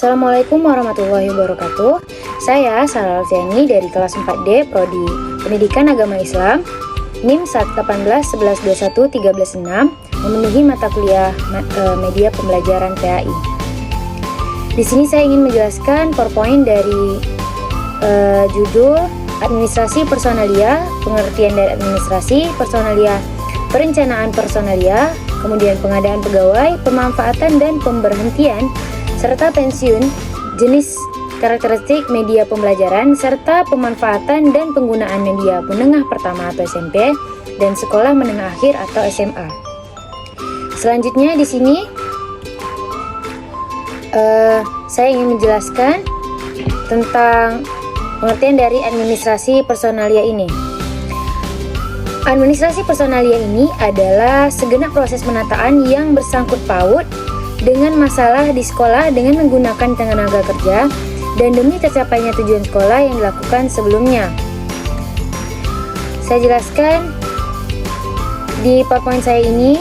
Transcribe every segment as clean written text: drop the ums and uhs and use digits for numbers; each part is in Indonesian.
Assalamualaikum warahmatullahi wabarakatuh. Saya Sarah Alfiani dari kelas 4D Prodi Pendidikan Agama Islam, NIM 11811211316, memenuhi mata kuliah media pembelajaran PAI. Di sini saya ingin menjelaskan PowerPoint dari judul Administrasi Personalia, pengertian dari administrasi personalia, perencanaan personalia, kemudian pengadaan pegawai, pemanfaatan dan pemberhentian, serta pensiun, jenis karakteristik media pembelajaran, serta pemanfaatan dan penggunaan media menengah pertama atau SMP dan sekolah menengah akhir atau SMA. Selanjutnya di sini saya ingin menjelaskan tentang pengertian dari administrasi personalia ini. Administrasi personalia ini adalah segenap proses penataan yang bersangkut paut dengan masalah di sekolah dengan menggunakan tenaga kerja dan demi tercapainya tujuan sekolah yang dilakukan sebelumnya. Saya jelaskan di PowerPoint saya ini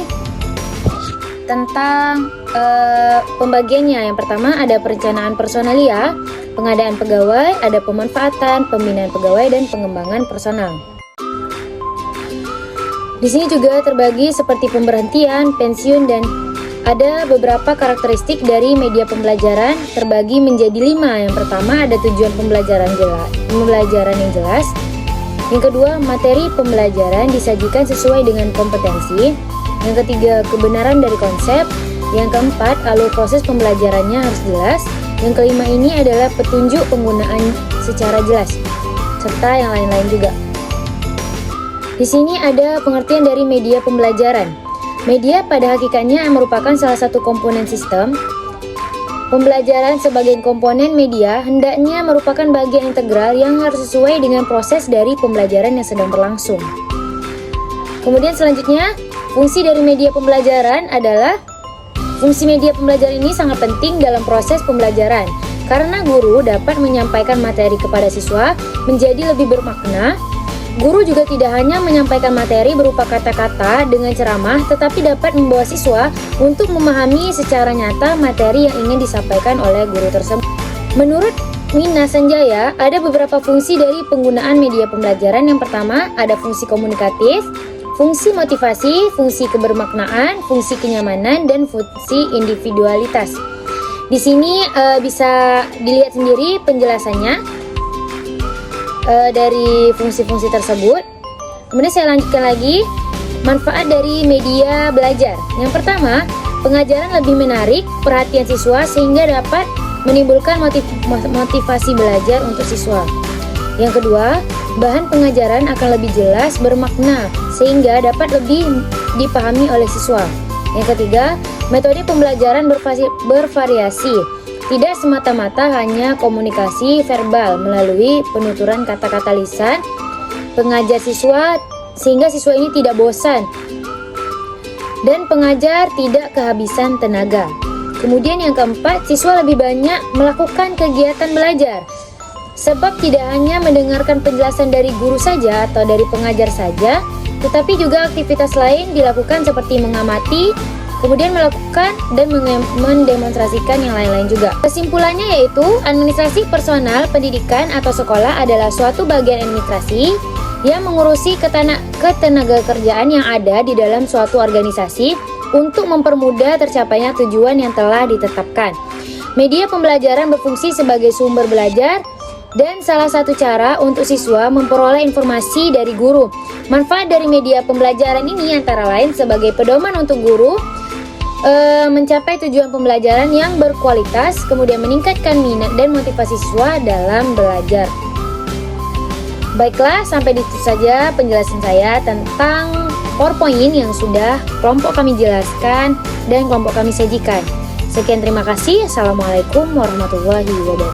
tentang pembagiannya. Yang pertama ada perencanaan personalia, pengadaan pegawai, ada pemanfaatan, pembinaan pegawai, dan pengembangan personal. Di sini juga terbagi seperti pemberhentian, pensiun, dan ada beberapa karakteristik dari media pembelajaran terbagi menjadi 5. Yang pertama ada tujuan pembelajaran yang jelas. Yang kedua, materi pembelajaran disajikan sesuai dengan kompetensi. Yang ketiga, kebenaran dari konsep. Yang keempat, alur proses pembelajarannya harus jelas. Yang kelima ini adalah petunjuk penggunaan secara jelas, serta yang lain-lain juga. Di sini ada pengertian dari media pembelajaran. Media pada hakikatnya merupakan salah satu komponen sistem. Pembelajaran sebagai komponen media hendaknya merupakan bagian integral yang harus sesuai dengan proses dari pembelajaran yang sedang berlangsung. Kemudian selanjutnya, fungsi dari media pembelajaran adalah fungsi media pembelajaran ini sangat penting dalam proses pembelajaran karena guru dapat menyampaikan materi kepada siswa menjadi lebih bermakna. Guru juga tidak hanya menyampaikan materi berupa kata-kata dengan ceramah, tetapi dapat membawa siswa untuk memahami secara nyata materi yang ingin disampaikan oleh guru tersebut. Menurut Mina Sanjaya, ada beberapa fungsi dari penggunaan media pembelajaran. Yang pertama, ada fungsi komunikatif, fungsi motivasi, fungsi kebermaknaan, fungsi kenyamanan, dan fungsi individualitas. Di sini bisa dilihat sendiri penjelasannya dari fungsi-fungsi tersebut. Kemudian saya lanjutkan lagi manfaat dari media belajar. Yang pertama, pengajaran lebih menarik perhatian siswa sehingga dapat menimbulkan motivasi belajar untuk siswa. Yang kedua, bahan pengajaran akan lebih jelas, bermakna sehingga dapat lebih dipahami oleh siswa. Yang ketiga, metode pembelajaran bervariasi. Tidak semata-mata hanya komunikasi verbal melalui penuturan kata-kata lisan pengajar siswa sehingga siswa ini tidak bosan dan pengajar tidak kehabisan tenaga. Kemudian yang keempat, siswa lebih banyak melakukan kegiatan belajar sebab tidak hanya mendengarkan penjelasan dari guru saja atau dari pengajar saja, tetapi juga aktivitas lain dilakukan seperti mengamati, kemudian melakukan dan mendemonstrasikan yang lain-lain juga. Kesimpulannya yaitu, administrasi personal pendidikan atau sekolah adalah suatu bagian administrasi yang mengurusi ketenaga kerjaan yang ada di dalam suatu organisasi untuk mempermudah tercapainya tujuan yang telah ditetapkan. Media pembelajaran berfungsi sebagai sumber belajar dan salah satu cara untuk siswa memperoleh informasi dari guru. Manfaat dari media pembelajaran ini antara lain sebagai pedoman untuk guru mencapai tujuan pembelajaran yang berkualitas, kemudian meningkatkan minat dan motivasi siswa dalam belajar. Baiklah, sampai di situ saja penjelasan saya tentang PowerPoint yang sudah kelompok kami jelaskan dan kelompok kami sajikan. Sekian, terima kasih. Assalamualaikum warahmatullahi wabarakatuh.